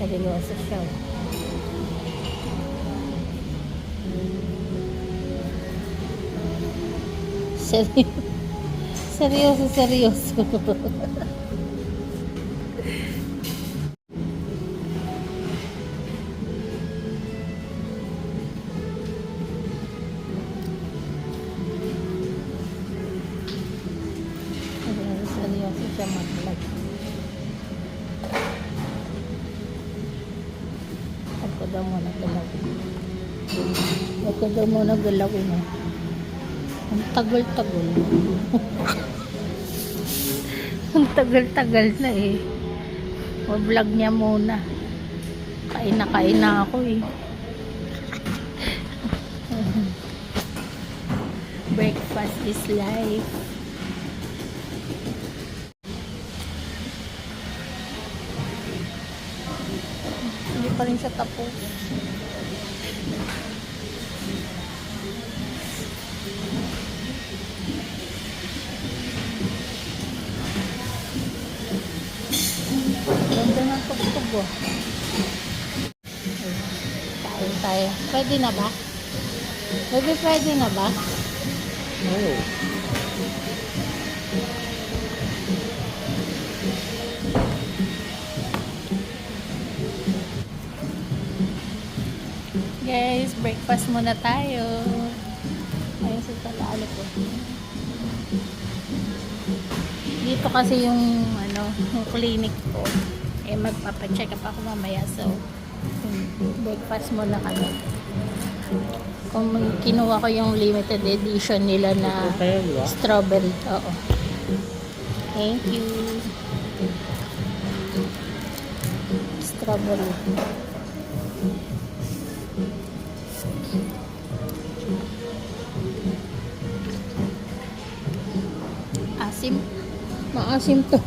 Seryoso siya. Seryoso, seryoso. Seryoso siya mag-vlog. Ako daw muna galawin. Ako daw muna galawin. Ang tagal-tagal. Ang tagal-tagal na eh. O-vlog niya muna. Kain na ako eh. Breakfast is life. Hindi pa rin siya tapos. Ganda ng tugtog oh. Kain tayo. Pwede na ba? Baby, pwede na ba? Oo. Guys, breakfast muna tayo. Ayun sa talalo ko. Dito kasi yung yung clinic ko. Eh magpapa-check up ako mamaya. So, breakfast muna kami. Kung kinuha ko yung limited edition nila na strawberry. Oo. Thank you. Strawberry. Asim. Maasim to.